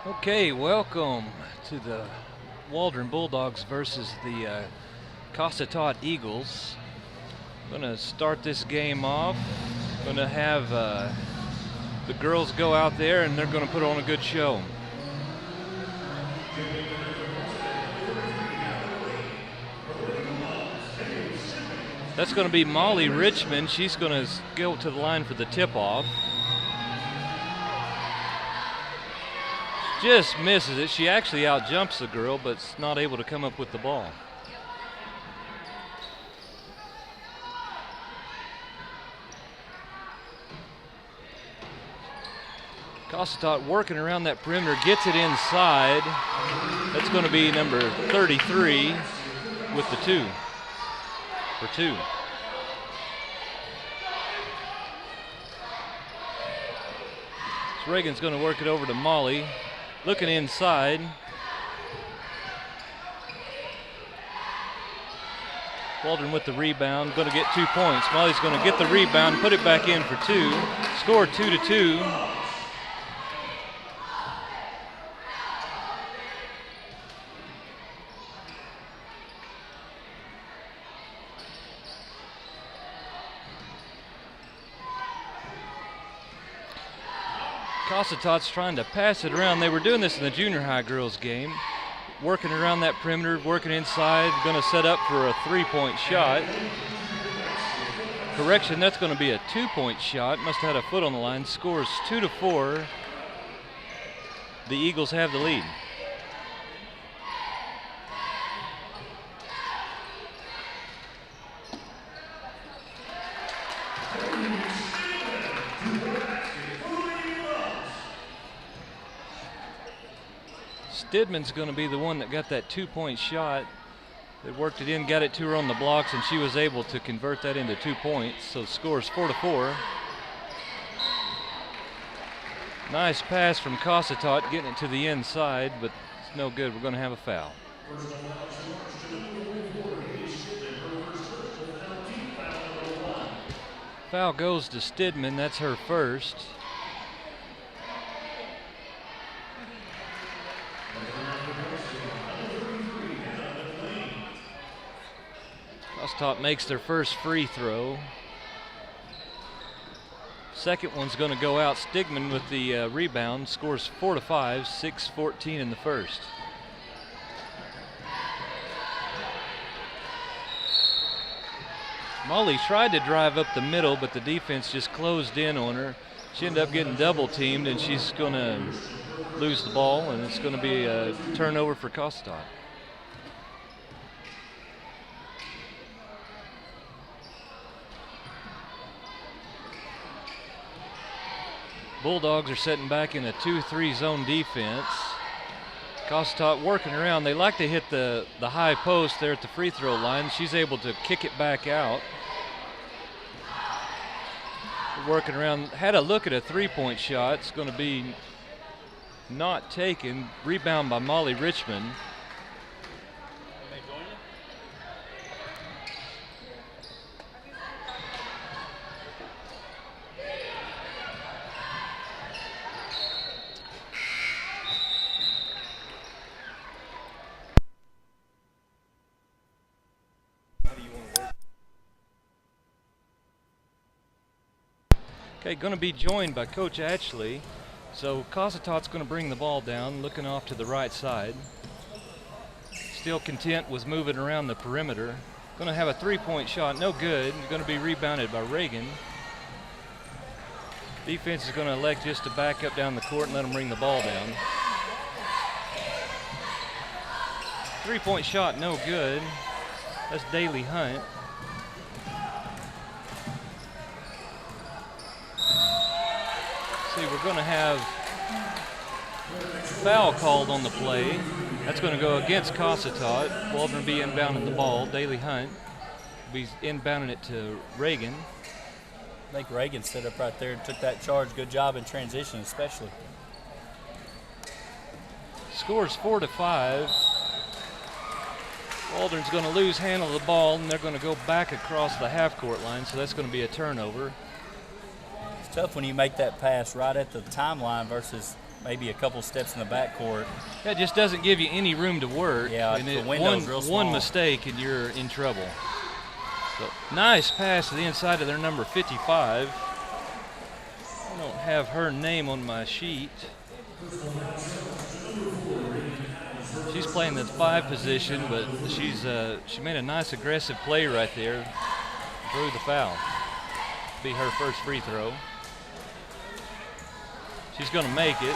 Okay, welcome to the Waldron Bulldogs versus the Cossatot Eagles. I'm going to start this game off. Going to have the girls go out there and they're going to put on a good show. That's going to be Molly Richmond. She's going to go to the line for the tip-off. Just misses it. She actually out-jumps the girl, but is not able to come up with the ball. Cossatot working around that perimeter, gets it inside. That's going to be number 33 with the two, for two. So Reagan's going to work it over to Molly. Looking inside. Waldron with the rebound, going to get 2 points. Molly's going to get the rebound, put it back in for two. Score 2-2. Cossatot's trying to pass it around. They were doing this in the junior high girls game. Working around that perimeter, working inside, going to set up for a three-point shot. Correction, that's going to be a two-point shot. Must have had a foot on the line. Scores 2-4. The Eagles have the lead. Stidman's going to be the one that got that two-point shot. They worked it in, got it to her on the blocks, and she was able to convert that into 2 points. So scores 4-4. Nice pass from Cossatot, getting it to the inside, but it's no good. We're going to have a foul. Foul goes to Stidman. That's her first. Cossatot makes their first free throw. Second one's going to go out. Stigman with the rebound, scores 4-5, 6-14 in the first. Molly tried to drive up the middle, but the defense just closed in on her. She ended up getting double teamed, and she's going to lose the ball, and it's going to be a turnover for Cossatot. Bulldogs are setting back in a 2-3 zone defense. Cossatot working around. They like to hit the high post there at the free throw line. She's able to kick it back out. Working around, had a look at a three-point shot. It's going to be not taken. Rebound by Molly Richmond. Okay, going to be joined by Coach Ashley. So Cossatot's going to bring the ball down, looking off to the right side. Still content with moving around the perimeter. Going to have a three-point shot, no good. Going to be rebounded by Reagan. Defense is going to elect just to back up down the court and let them bring the ball down. Three-point shot, no good. That's Daly Hunt. See, we're going to have foul called on the play. That's going to go against Cossatot. Waldron will be inbounding the ball. Daly Hunt will be inbounding it to Reagan. I think Reagan stood up right there and took that charge. Good job in transition, especially. Scores 4-5. Waldron's going to lose handle of the ball, and they're going to go back across the half-court line, so that's going to be a turnover. It's tough when you make that pass right at the timeline versus maybe a couple steps in the backcourt. That just doesn't give you any room to work. Yeah, and the window's real small. One mistake and you're in trouble. So, nice pass to the inside of their number 55. I don't have her name on my sheet. She's playing the 5 position, but she made a nice aggressive play right there. Drew the foul. Be her first free throw. She's going to make it.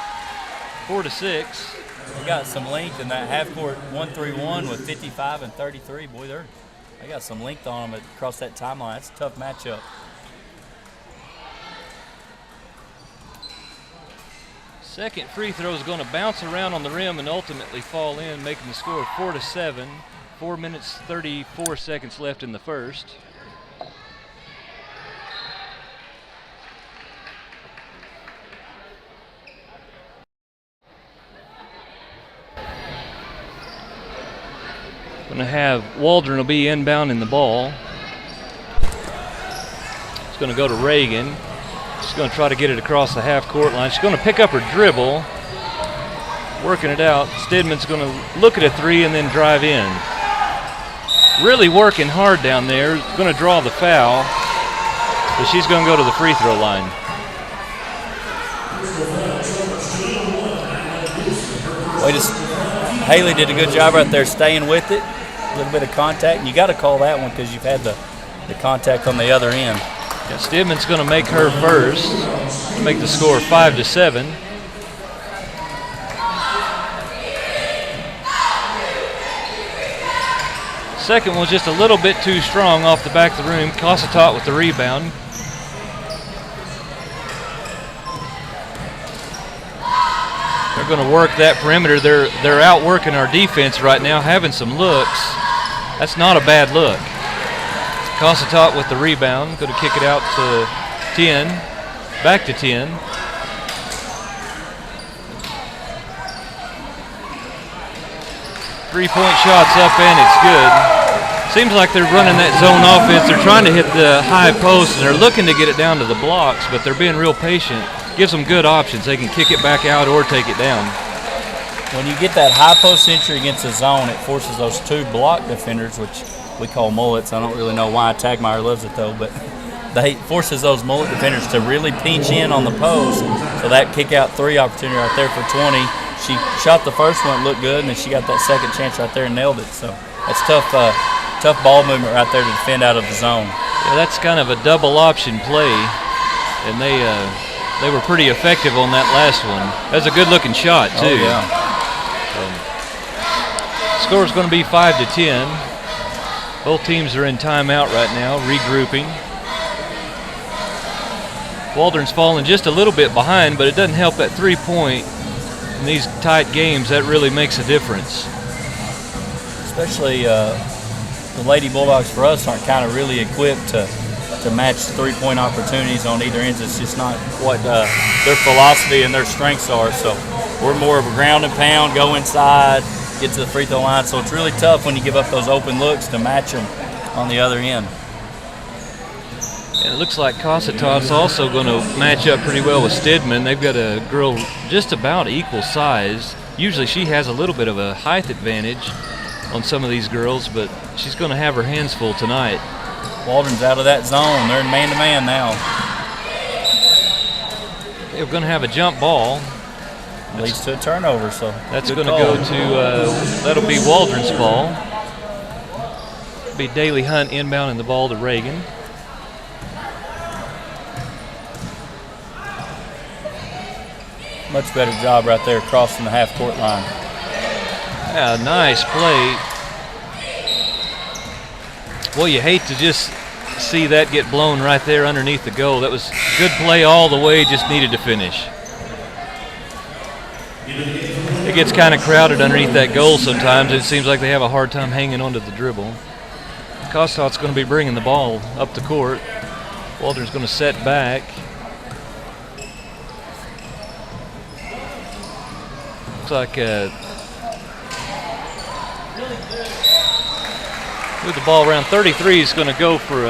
4-6. We got some length in that half-court 1-3-1 with 55 and 33. Boy, they got some length on them across that timeline. That's a tough matchup. Second free throw is going to bounce around on the rim and ultimately fall in, making the score 4-7. 4 minutes, 34 seconds left in the first. Going to have Waldron will be inbound in the ball. It's going to go to Reagan. She's going to try to get it across the half-court line. She's going to pick up her dribble, working it out. Stidman's going to look at a 3 and then drive in. Really working hard down there. Going to draw the foul, but she's going to go to the free throw line. Haley did a good job right there staying with it. A little bit of contact. And you got to call that one because you've had the contact on the other end. Yeah, Stidman's going to make her first, to make the score 5-7. Second one was just a little bit too strong off the back of the room. Cossatot with the rebound. They're going to work that perimeter. They're outworking our defense right now, having some looks. That's not a bad look. Cossatot with the rebound, going to kick it out to 10, back to 10. Three-point shots up and it's good. Seems like they're running that zone offense. They're trying to hit the high post and they're looking to get it down to the blocks, but they're being real patient. Gives them good options. They can kick it back out or take it down. When you get that high post entry against the zone, it forces those 2 block defenders, which we call mullets. I don't really know why Tagmeyer loves it though, but they forces those mullet defenders to really pinch in on the post. So that kick out 3 opportunity right there for 20. She shot the first one, it looked good, and then she got that second chance right there and nailed it. So that's tough ball movement right there to defend out of the zone. Yeah, that's kind of a double option play, and they were pretty effective on that last one. That's a good looking shot too. Oh, yeah. Score's going to be 5-10. Both teams are in timeout right now, regrouping. Waldron's falling just a little bit behind, but it doesn't help at 3-point. In these tight games, that really makes a difference. Especially the Lady Bulldogs for us aren't kind of really equipped to match 3-point opportunities on either ends. It's just not what their philosophy and their strengths are. So we're more of a ground and pound, go inside, get to the free throw line. So it's really tough when you give up those open looks to match them on the other end. And it looks like Cossatot's also going to match up pretty well with Stidman. They've got a girl just about equal size. Usually she has a little bit of a height advantage on some of these girls, but she's going to have her hands full tonight. Waldron's out of that zone. They're in man-to-man now. They're going to have a jump ball. Leads to a turnover, so that's going to go to, that'll be Waldron's ball. It'll be Daly Hunt inbound in the ball to Reagan. Much better job right there crossing the half-court line. Yeah, nice play. Well, you hate to just see that get blown right there underneath the goal. That was good play all the way, just needed to finish. It gets kind of crowded underneath that goal sometimes. It seems like they have a hard time hanging onto the dribble. Cossatot going to be bringing the ball up the court. Waldron's going to set back. Looks like with the ball around 33, is going to go for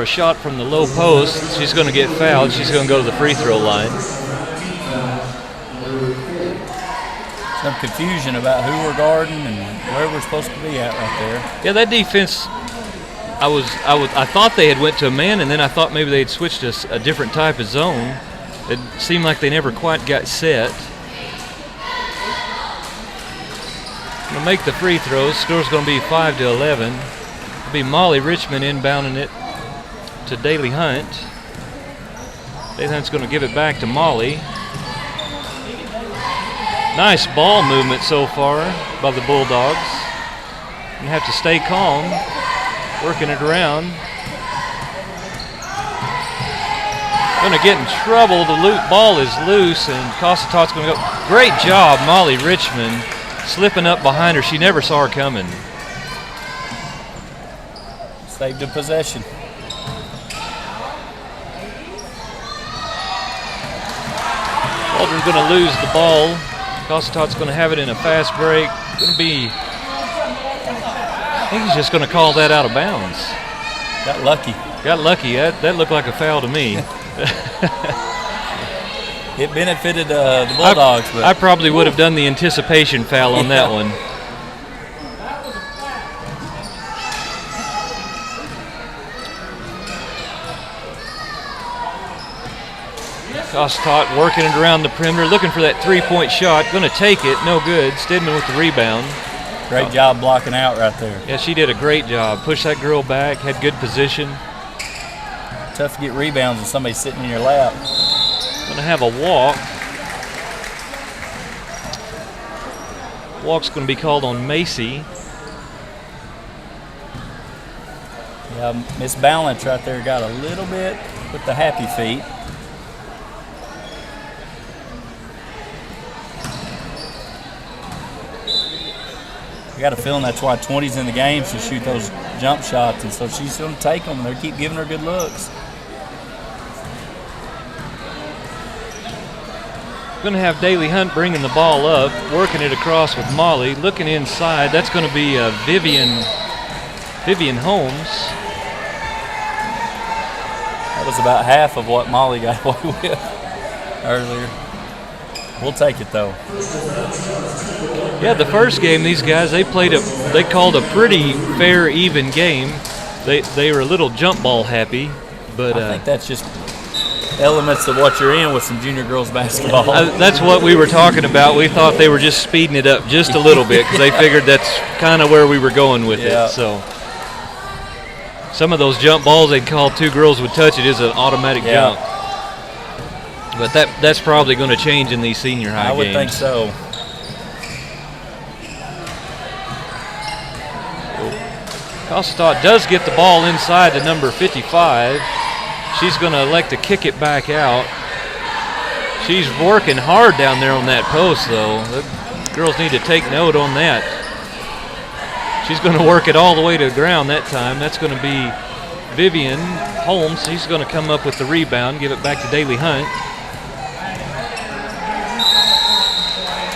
a shot from the low post. She's going to get fouled. She's going to go to the free throw line. some confusion about who we're guarding and where we're supposed to be at right there. Yeah, that defense. I thought they had went to a man, and then I thought maybe they had switched to a different type of zone. It seemed like they never quite got set. Gonna make the free throws. Score's gonna be 5-11. It'll be Molly Richmond inbounding it to Daly Hunt. Daly Hunt's gonna give it back to Molly. Nice ball movement so far by the Bulldogs. You have to stay calm, working it around. Gonna get in trouble. The ball is loose, and Cossatot's gonna go. Great job, Molly Richmond, slipping up behind her. She never saw her coming. Saved a possession. Waldron's gonna lose the ball. Cossatot's gonna have it in a fast break. Gonna be. I think he's just gonna call that out of bounds. Got lucky. Got lucky. That looked like a foul to me. It benefited the Bulldogs. But I probably would have done the anticipation foul on that one. Cossatot working it around the perimeter, looking for that three-point shot. Going to take it. No good. Stidman with the rebound. Great job blocking out right there. Yeah, she did a great job. Pushed that girl back, had good position. Tough to get rebounds when somebody's sitting in your lap. Going to have a walk. Walk's going to be called on Macy. Yeah, Miss Balance right there got a little bit with the happy feet. I got a feeling that's why 20's in the game, to shoot those jump shots, and so she's going to take them, and they keep giving her good looks. Going to have Daly Hunt bringing the ball up, working it across with Molly, looking inside. That's going to be Vivian Holmes. That was about half of what Molly got away with earlier. We'll take it though. Yeah, the first game these guys they called a pretty fair, even game. They were a little jump ball happy, but I think that's just elements of what you're in with some junior girls basketball. That's what we were talking about. We thought they were just speeding it up just a little bit because they figured that's kind of where we were going with it. So some of those jump balls they called two girls would touch it is an automatic jump. But that's probably going to change in these senior high games. I would think so. Cossatot does get the ball inside to number 55. She's going to elect to kick it back out. She's working hard down there on that post, though. The girls need to take note on that. She's going to work it all the way to the ground that time. That's going to be Vivian Holmes. She's going to come up with the rebound, give it back to Daly Hunt.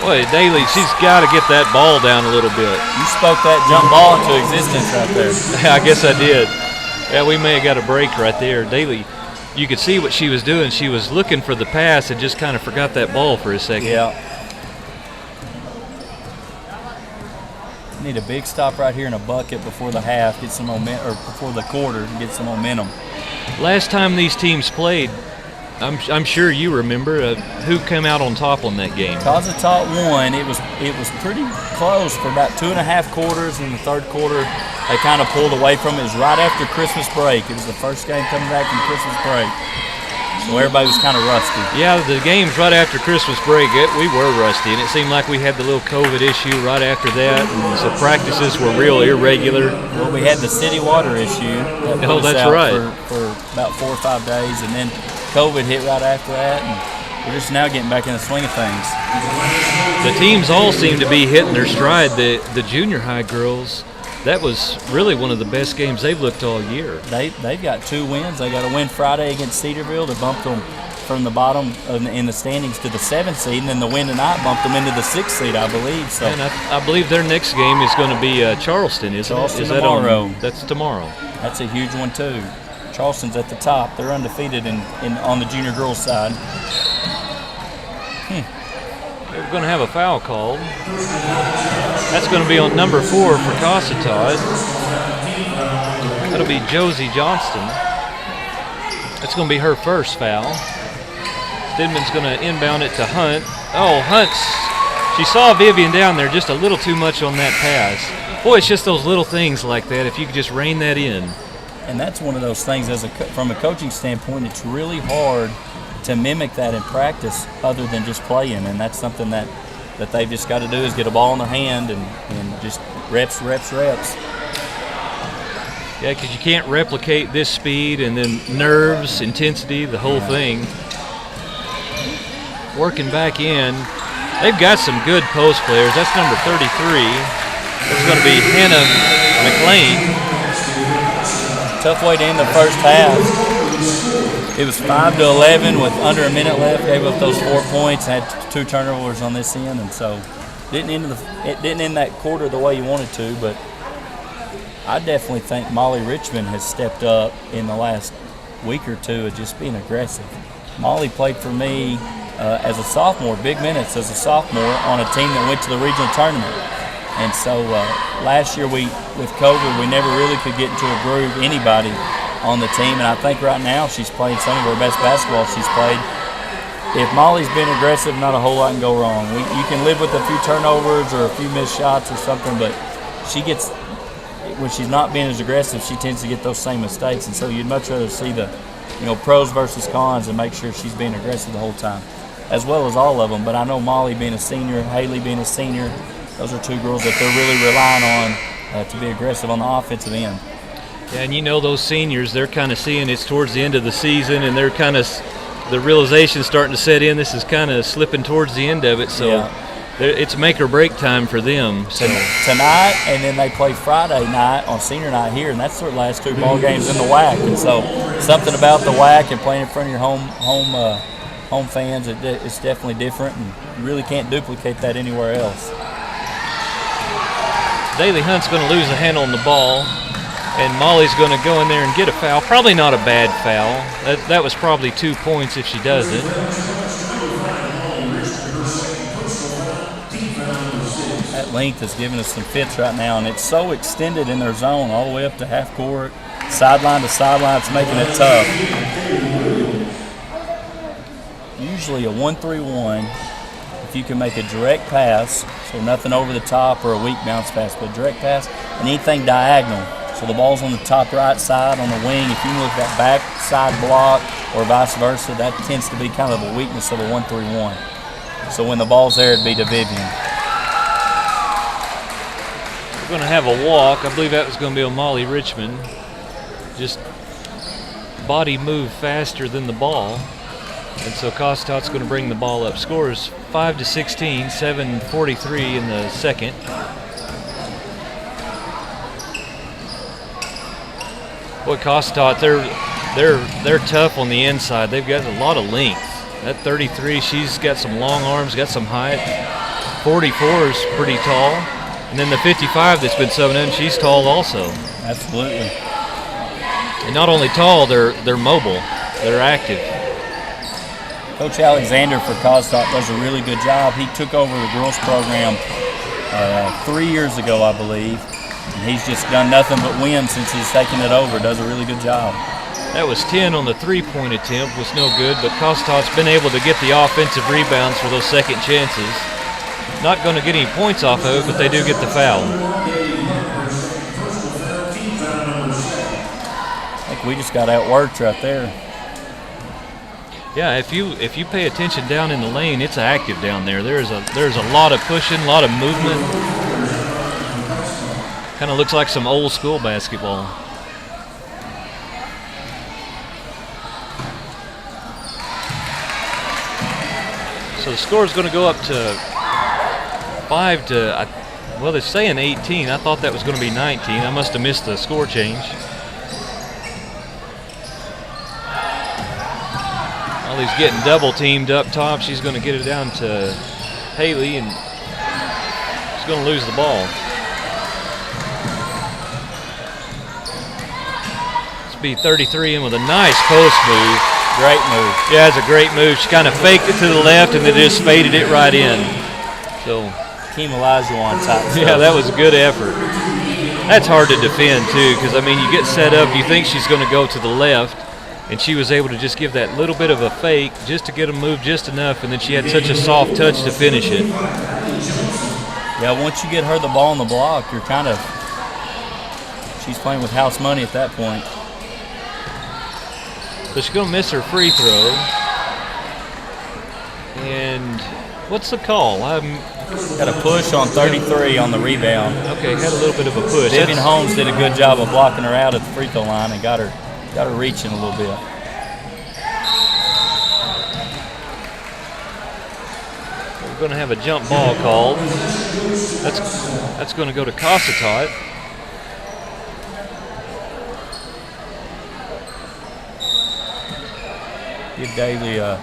Boy, Daly, she's got to get that ball down a little bit. You spoke that jump ball into existence right there. I guess I did. Yeah, we may have got a break right there. Daly, you could see what she was doing. She was looking for the pass and just kind of forgot that ball for a second. Yeah. Need a big stop right here in a bucket before the half, get some momentum, or before the quarter, get some momentum. Last time these teams played, I'm sure you remember who came out on top on that game. Cossatot won. It was pretty close for about 2.5 quarters. In the third quarter, they kind of pulled away from it. It was right after Christmas break. It was the first game coming back from Christmas break, so everybody was kind of rusty. Yeah, the games right after Christmas break, we were rusty, and it seemed like we had the little COVID issue right after that, and so practices were real irregular. Well, we had the city water issue. That put us out for about 4 or 5 days, and then COVID hit right after that, and we're just now getting back in the swing of things. The teams all seem to be hitting their stride. The junior high girls, that was really one of the best games they've looked all year. They've got 2 wins. They got a win Friday against Cedarville to bump them from the bottom in the standings to the 7th seed, and then the win tonight bumped them into the 6th seed, I believe. So, and I believe their next game is going to be Charleston, isn't it? Is tomorrow. That's tomorrow. That's a huge one too. Charleston's at the top. They're undefeated on the junior girls side. We're going to have a foul called. That's going to be on number 4 for Cossatot. That'll be Josie Johnston. That's going to be her first foul. Stidman's going to inbound it to Hunt. Oh, she saw Vivian down there just a little too much on that pass. Boy, it's just those little things like that, if you could just rein that in. And that's one of those things, from a coaching standpoint, it's really hard to mimic that in practice other than just playing. And that's something that they've just got to do, is get a ball in their hand and just reps. Yeah, because you can't replicate this speed and then nerves, intensity, the whole thing. Working back in. They've got some good post players. That's number 33. That's going to be Hannah McLean. Tough way to end the first half. It was 5-11 with under a minute left. Gave up those 4 points. Had 2 turnovers on this end, and so it didn't end that quarter the way you wanted to. But I definitely think Molly Richmond has stepped up in the last week or two of just being aggressive. Molly played for me as a sophomore, big minutes as a sophomore on a team that went to the regional tournament. And so last year with COVID, we never really could get into a groove, anybody on the team. And I think right now she's playing some of her best basketball she's played. If Molly's been aggressive, not a whole lot can go wrong. You can live with a few turnovers or a few missed shots or something, but when she's not being as aggressive, she tends to get those same mistakes. And so you'd much rather see the pros versus cons and make sure she's being aggressive the whole time, as well as all of them. But I know Molly being a senior, Haley being a senior, those are 2 girls that they're really relying on to be aggressive on the offensive end. Yeah, and those seniors, they're kind of seeing it's towards the end of the season, and they're kind of, the realization starting to set in. This is kind of slipping towards the end of it, so it's make or break time for them. So tonight, and then they play Friday night on senior night here, and that's their last 2 ball games in the WAC. And so something about the WAC and playing in front of your home fans, it's definitely different, and you really can't duplicate that anywhere else. Daly Hunt's going to lose the handle on the ball, and Molly's going to go in there and get a foul. Probably not a bad foul. That was probably 2 points if she does it. That length is giving us some fits right now, and it's so extended in their zone all the way up to half court, sideline to sideline. It's making it tough. Usually a 1-3-1, if you can make a direct pass, so nothing over the top or a weak bounce pass, but a direct pass and anything diagonal. So the ball's on the top right side on the wing. If you look at that back side block or vice versa, that tends to be kind of a weakness of a 1-3-1. So when the ball's there, it'd be to Vivian. We're going to have a walk. I believe that was going to be on Molly Richmond. Just body move faster than the ball. And so Cossatot's going to bring the ball up. Score is 5-16, 7:43 in the second. Boy, Cossatot, they're tough on the inside. They've got a lot of length. That 33, she's got some long arms, got some height. 44 is pretty tall. And then the 55 that's been subbing in, she's tall also. Absolutely. And not only tall, they're mobile. They're active. Coach Alexander for Cossatot does a really good job. He took over the girls program 3 years ago, I believe. And he's just done nothing but win since he's taken it over. Does a really good job. That was 10 on the three-point attempt, was no good, but Cossatot's been able to get the offensive rebounds for those second chances. Not going to get any points off of it, but they do get the foul. I think we just got outworked right there. Yeah, if you pay attention down in the lane, it's active down there. There's a lot of pushing, a lot of movement. Kind of looks like some old school basketball. So the score is going to go up to 5 to, well, they're saying 18. I thought that was going to be 19. I must have missed the score change. He's getting double teamed up top. She's going to get it down to Haley, and she's going to lose the ball. It's be 33 in with a nice post move. Great move. Yeah, it's a great move. She kind of faked it to the left and then just faded it right in. So, Keem Olajuwon type stuff. yeah, that was a good effort. That's hard to defend, too, because, I mean, you get set up, you think she's going to go to the left, and she was able to just give that little bit of a fake just to get them moved just enough, and then she had such a soft touch to finish it. Yeah, once you get her the ball on the block, you're kind of, she's playing with house money at that point. So she's going to miss her free throw. And what's the call? Got a push on 33 on the rebound. Okay, had a little bit of a push. Vivian Holmes did a good job of blocking her out at the free throw line and got her reaching a little bit. We're going to have a jump ball called. That's going to go to Cossatot. Give Daly a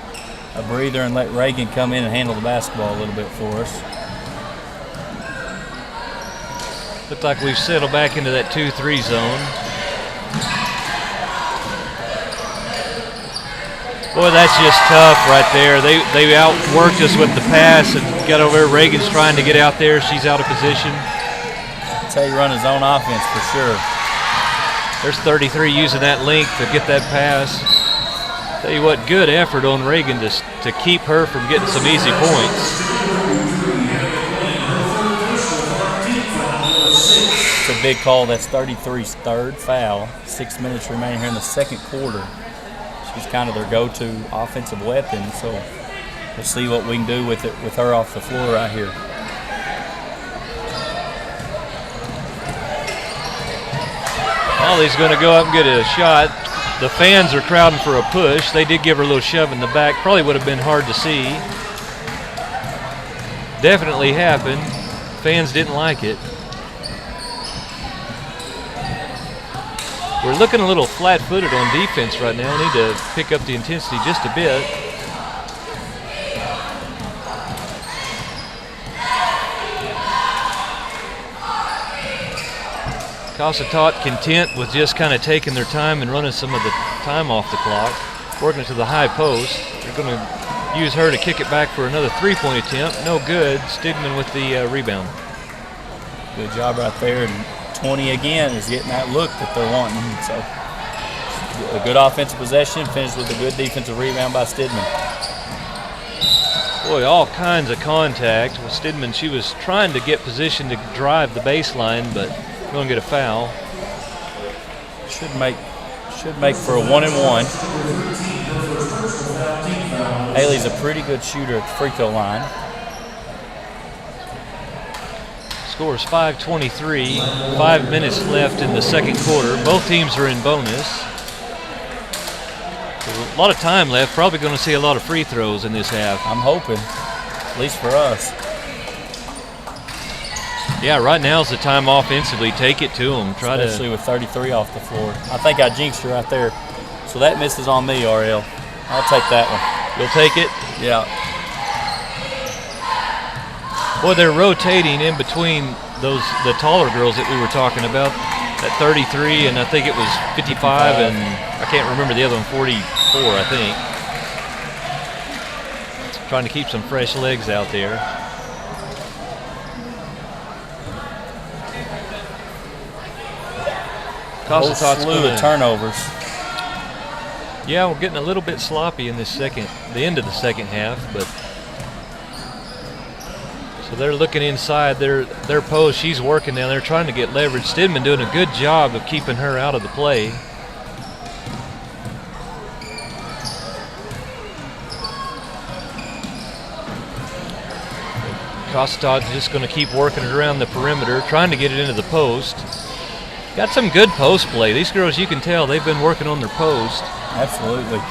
breather and let Reagan come in and handle the basketball a little bit for us. Looks like we've settled back into that 2-3 zone. Boy, that's just tough right there. They outworked us with the pass and got over there. Reagan's trying to get out there. She's out of position. That's how you run his own offense for sure. There's 33 using that length to get that pass. Tell you what, good effort on Reagan to keep her from getting some easy points. It's a big call. That's 33's third foul. 6 minutes remaining here in the second quarter. She's kind of their go-to offensive weapon, so we'll see what we can do with it with her off the floor right here. Ollie's going to go up and get a shot. The fans are crowding for a push. They did give her a little shove in the back. Probably would have been hard to see. Definitely happened. Fans didn't like it. We're looking a little flat-footed on defense right now. We need to pick up the intensity just a bit. Cossatot content with just kind of taking their time and running some of the time off the clock. Working it to the high post. They're going to use her to kick it back for another three-point attempt. No good. Stigman with the rebound. Good job right there. And 20 again is getting that look that they're wanting. So a good offensive possession, finished with a good defensive rebound by Stidman. Boy, all kinds of contact with Stidman. She was trying to get position to drive the baseline, but going to get a foul. Should make for a 1-and-1. Haley's a pretty good shooter at the free throw line. Score is 5:23. 5 minutes left in the second quarter. Both teams are in bonus. There's a lot of time left. Probably going to see a lot of free throws in this half. I'm hoping, at least for us. Yeah, right now's the time offensively. Take it to them. Especially with 33 off the floor. I think I jinxed her right there. So that misses on me, RL. I'll take that one. You'll take it? Yeah. Boy, they're rotating in between the taller girls that we were talking about. That 33, and I think it was 55, and I can't remember the other one, 44, I think. Trying to keep some fresh legs out there. Cossatot's slew of turnovers. Yeah, we're getting a little bit sloppy in the end of the second half, but so they're looking inside their post. She's working down there trying to get leverage. Stidman doing a good job of keeping her out of the play. Cossatot just going to keep working it around the perimeter, trying to get it into the post. Got some good post play. These girls, you can tell, they've been working on their post. Absolutely.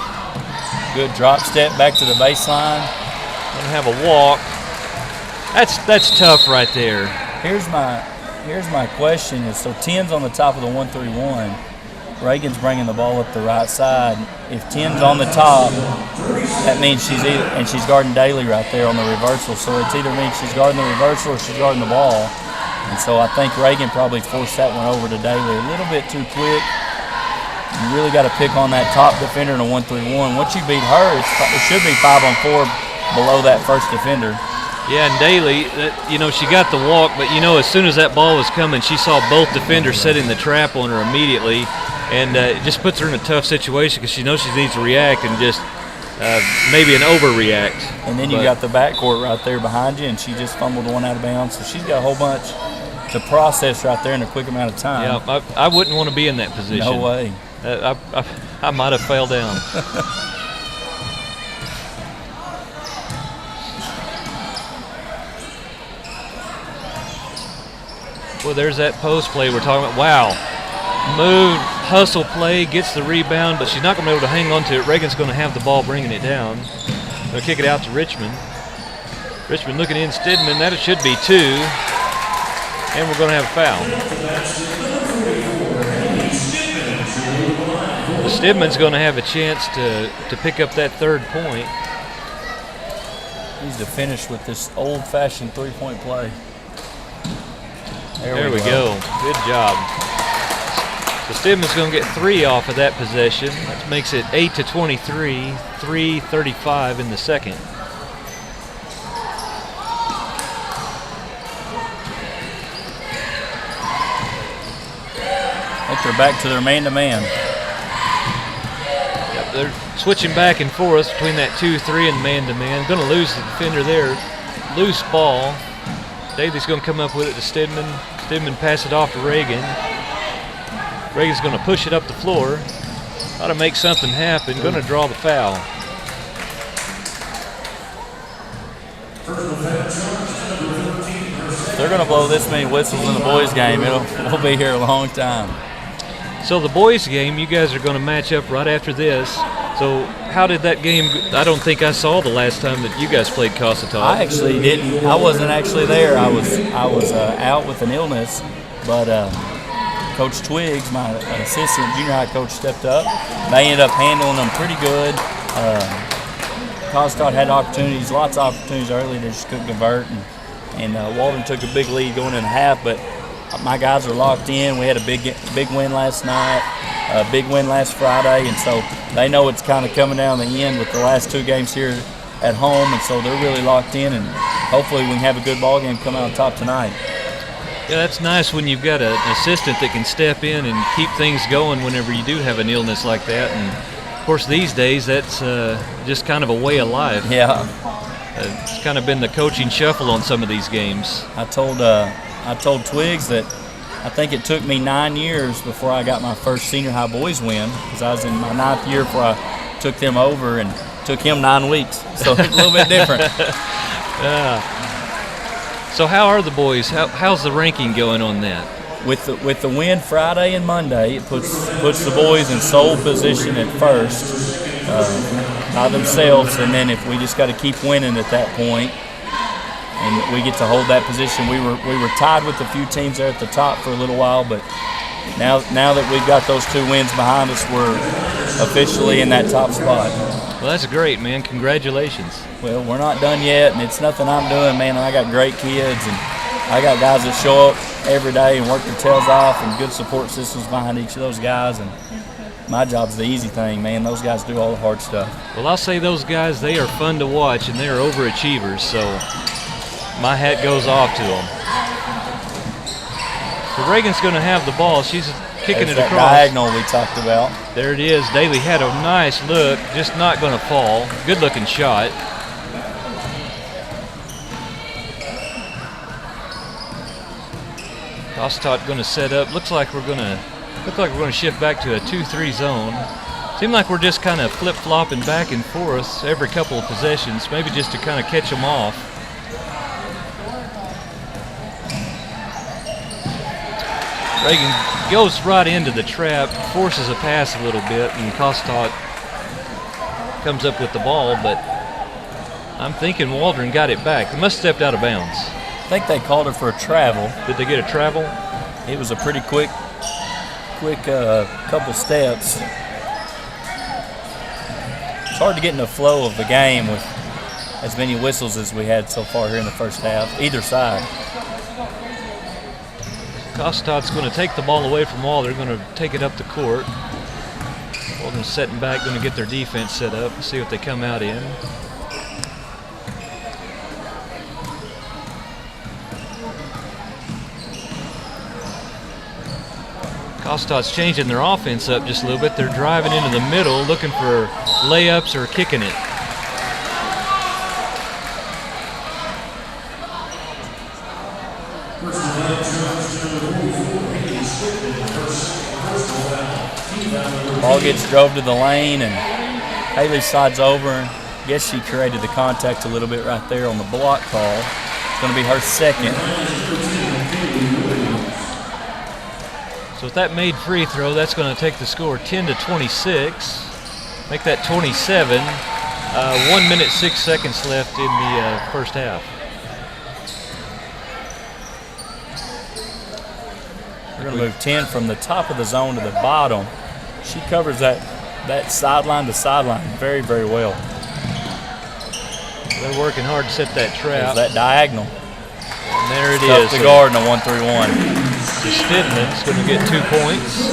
Good drop step back to the baseline. Gonna have a walk. That's tough right there. Here's my question is, so 10's on the top of the 1-3-1. Reagan's bringing the ball up the right side. If 10's on the top, that means she's guarding Daly right there on the reversal. So it either means she's guarding the reversal or she's guarding the ball. And so I think Reagan probably forced that one over to Daly a little bit too quick. You really got to pick on that top defender in a 1-3-1. Once you beat her, it should be 5-on-4 below that first defender. Yeah, and Daly, she got the walk, but as soon as that ball was coming, she saw both defenders setting the trap on her immediately, and it just puts her in a tough situation because she knows she needs to react and just maybe an overreact. And then you got the backcourt right there behind you, and she just fumbled one out of bounds, so she's got a whole bunch to process right there in a quick amount of time. Yeah, I wouldn't want to be in that position. No way. I might have fell down. Well, there's that post play we're talking about. Wow. Move, hustle play, gets the rebound, but she's not going to be able to hang on to it. Reagan's going to have the ball bringing it down. They'll kick it out to Richmond. Richmond looking in Stidman. That should be 2. And we're going to have a foul. Stidman's going to have a chance to pick up that 3rd point. Needs to finish with this old-fashioned 3-point play. There we go. Good job. So Stidman's going to get 3 off of that possession. That makes it 8-23, 3:35 in the second. I think they're back to their man-to-man. Yep, they're switching back and forth between that 2-3 and man-to-man. Going to lose the defender there. Loose ball. Daly's going to come up with it to Stidman. Stidman pass it off to Reagan. Reagan's going to push it up the floor. Ought to make something happen. Going to draw the foul. They're going to blow this many whistles in the boys' game. We'll be here a long time. So the boys' game, you guys are going to match up right after this. So how did that game? I don't think I saw the last time that you guys played Cossatot. I actually didn't. I wasn't actually there. I was out with an illness, but Coach Twiggs, my assistant junior high coach, stepped up. They ended up handling them pretty good. Cossatot had opportunities, lots of opportunities early. They just couldn't convert, and Walden took a big lead going in half. But my guys are locked in. We had a big win last night, a big win last Friday, and so they know it's kind of coming down the end with the last 2 games here at home, and so they're really locked in, and hopefully we can have a good ball game come out on top tonight. Yeah, that's nice when you've got an assistant that can step in and keep things going whenever you do have an illness like that. And of course, these days that's just kind of a way of life. Yeah, it's kind of been the coaching shuffle on some of these games. I told Twiggs that I think it took me 9 years before I got my first senior high boys win, because I was in my 9th year before I took them over, and took him 9 weeks. So it's a little bit different. So how are the boys? How's the ranking going on that? With the win Friday and Monday, it puts the boys in sole position at first by themselves, and then if we just got to keep winning at that point, and we get to hold that position. We were tied with a few teams there at the top for a little while, but now that we've got those 2 wins behind us, we're officially in that top spot. Well, that's great, man. Congratulations. Well, we're not done yet, and it's nothing I'm doing, man. I got great kids, and I got guys that show up every day and work their tails off, and good support systems behind each of those guys. And my job's the easy thing, man. Those guys do all the hard stuff. Well, I'll say those guys, they are fun to watch, and they are overachievers, so my hat goes off to them. So Reagan's going to have the ball. She's kicking it that across. Diagonal we talked about. There it is. Daly had a nice look, just not going to fall. Good looking shot. Cossatot going to set up. Looks like we're going to shift back to a 2-3 zone. Seems like we're just kind of flip-flopping back and forth every couple of possessions, maybe just to kind of catch them off. Reagan goes right into the trap, forces a pass a little bit, and Cossatot comes up with the ball, but I'm thinking Waldron got it back. They must have stepped out of bounds. I think they called her for a travel. Did they get a travel? It was a pretty quick couple steps. It's hard to get in the flow of the game with as many whistles as we had so far here in the first half, either side. Cossatot's going to take the ball away from Waldron. They're going to take it up the court. Waldron's setting back, going to get their defense set up, see what they come out in. Cossatot changing their offense up just a little bit. They're driving into the middle, looking for layups or kicking it. Ball gets drove to the lane, and Haley slides over. I guess she created the contact a little bit right there on the block call. It's going to be her second. So with that made free throw, that's going to take the score 10-26. Make that 27. 1 minute, 6 seconds left in the first half. We're going to move 10 from the top of the zone to the bottom. She covers that sideline to sideline very, very well. They're working hard to set that trap. There's that diagonal. And there it Tough is. to guard in a 1-3-1. Stidman's going to get 2 points.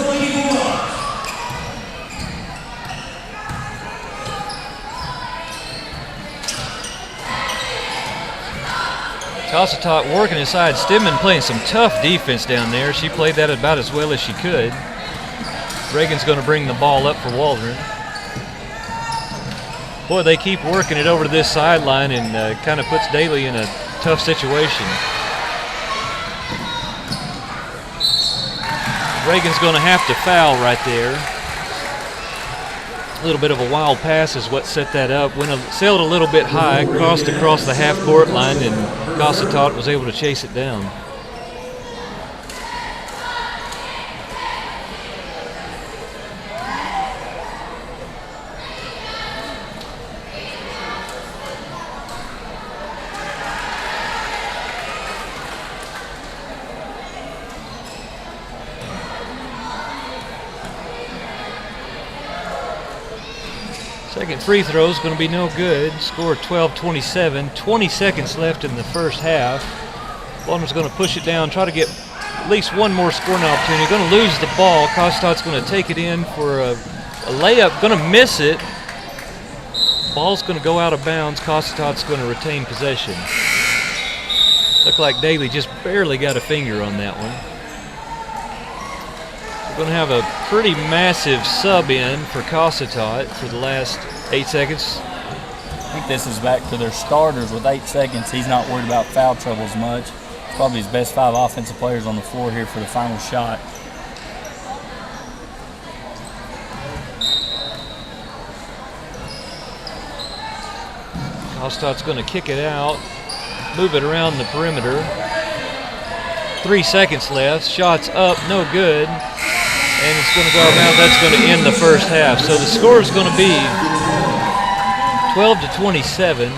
Cossatot working inside. Stidman playing some tough defense down there. She played that about as well as she could. Reagan's going to bring the ball up for Waldron. Boy, they keep working it over to this sideline and kind of puts Daly in a tough situation. Reagan's going to have to foul right there. A little bit of a wild pass is what set that up. Sailed a little bit high, crossed across the half-court line, and Cossatot was able to chase it down. Second free throw is going to be no good. Score 12-27. 20 seconds left in the first half. Waldron's going to push it down, try to get at least one more scoring opportunity. Going to lose the ball. Cossatat's going to take it in for a layup. Going to miss it. Ball's going to go out of bounds. Cossatat's going to retain possession. Looked like Daly just barely got a finger on that one. We're going to have a pretty massive sub in for Cossatot for the last 8 seconds. I think this is back to their starters with 8 seconds. He's not worried about foul trouble as much. It's probably his best 5 offensive players on the floor here for the final shot. Cossatat's going to kick it out, move it around the perimeter. 3 seconds left. Shots up, no good. And it's going to go around. That's going to end the first half. So the score is going to be 12-27.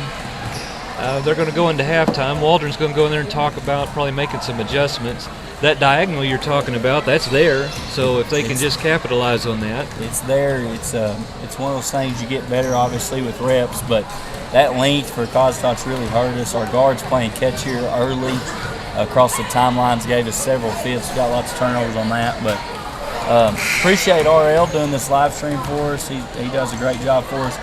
They're going to go into halftime. Waldron's going to go in there and talk about probably making some adjustments. That diagonal you're talking about, that's there. So if they can just capitalize on that. It's there. It's one of those things you get better, obviously, with reps. But that length for Cossatot really hurt us. Our guards playing catch here early across the timelines gave us several fifths. Got lots of turnovers on that. But appreciate RL doing this live stream for us. He does a great job for us.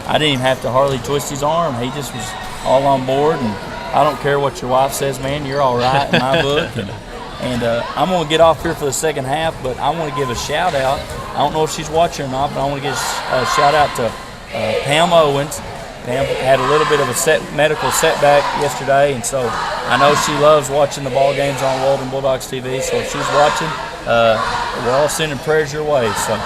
I didn't even have to hardly twist his arm. He just was all on board, and I don't care what your wife says, man, you're all right in my book. And I'm going to get off here for the second half, but I want to give a shout out. I don't know if she's watching or not, but I want to give a shout out to Pam Owens. Pam had a little bit of a medical setback yesterday, and so I know she loves watching the ball games on Waldron Bulldogs TV. So if she's watching, we're all sending prayers your way. So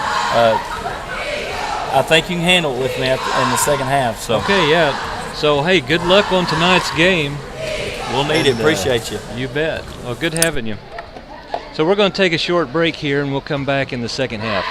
I think you can handle it with me in the second half. So okay, yeah. So hey, good luck on tonight's game. We'll need it. Appreciate you. You bet. Well, good having you. So we're going to take a short break here, and we'll come back in the second half.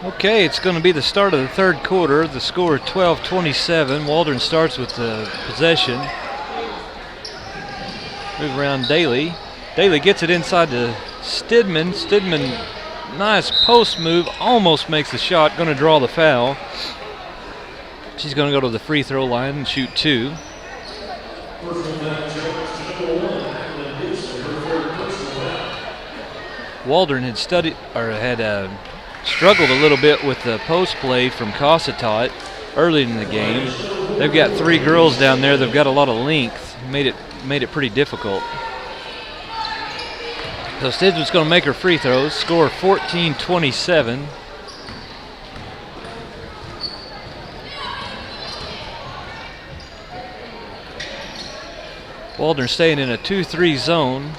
Okay, it's going to be the start of the third quarter. The score 12-27. Waldron starts with the possession. Move around Daly. Daly gets it inside to Stidman. Stidman, nice post move, almost makes the shot, going to draw the foul. She's going to go to the free throw line and shoot 2. Waldron had struggled a little bit with the post play from Cossatot early in the game. They've got 3 girls down there. They've got a lot of length. Made it pretty difficult. So Stidman's going to make her free throws. Score 14-27. Waldron staying in a 2-3 zone.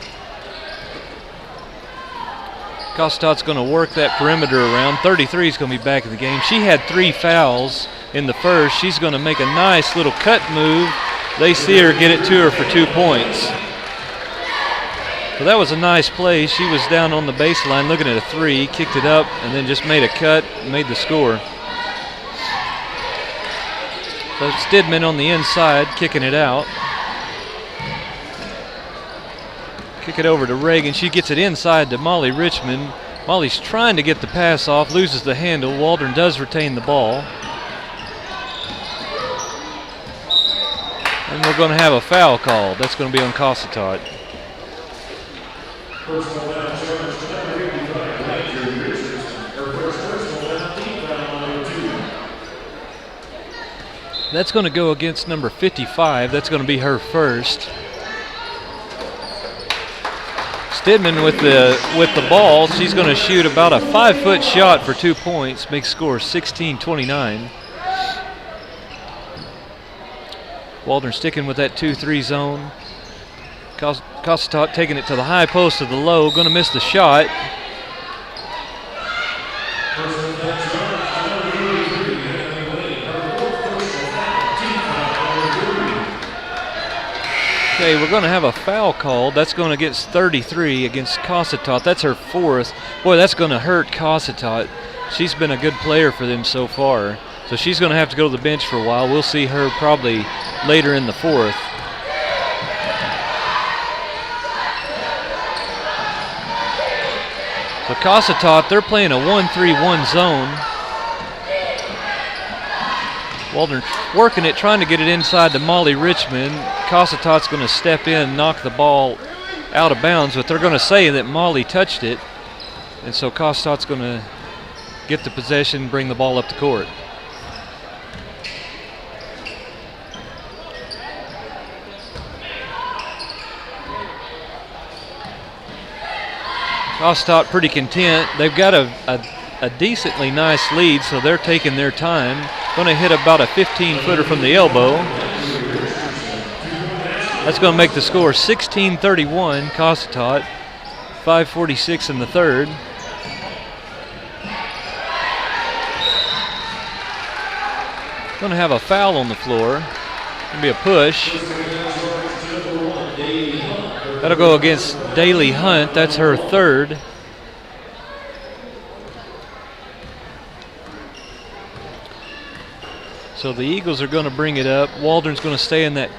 Cossatot's going to work that perimeter around. 33 is going to be back in the game. She had 3 fouls in the first. She's going to make a nice little cut move. They see her get it to her for 2 points. So that was a nice play. She was down on the baseline looking at a 3, kicked it up, and then just made a cut, made the score. So Stidman on the inside, kicking it out. Kick it over to Reagan. She gets it inside to Molly Richmond. Molly's trying to get the pass off, loses the handle. Waldron does retain the ball. And we're going to have a foul called. That's going to be on Cossatot. That's going to go against number 55. That's going to be her first. Stidman with the ball. She's going to shoot about a 5-foot shot for 2 points. Big score 16-29. Waldron sticking with that 2-3 zone. Cossatot taking it to the high post of the low. Going to miss the shot. Okay, we're going to have a foul called. That's going to get 33 against Cossatot. That's her 4th. Boy, that's going to hurt Cossatot. She's been a good player for them so far. So she's going to have to go to the bench for a while. We'll see her probably later in the 4th. So Cossatot, they're playing a 1-3-1 zone. Waldron working it, trying to get it inside to Molly Richmond. Cossatot's going to step in, knock the ball out of bounds, but they're going to say that Molly touched it. And so Cossatot going to get the possession, bring the ball up the court. Cossatot pretty content. They've got a decently nice lead, so they're taking their time. Going to hit about a 15-footer from the elbow. That's going to make the score 16-31, Cossatot. 5:46 in the third. Going to have a foul on the floor. Going to be a push. That'll go against Daly Hunt. That's her 3rd. So the Eagles are going to bring it up. Waldron's going to stay in that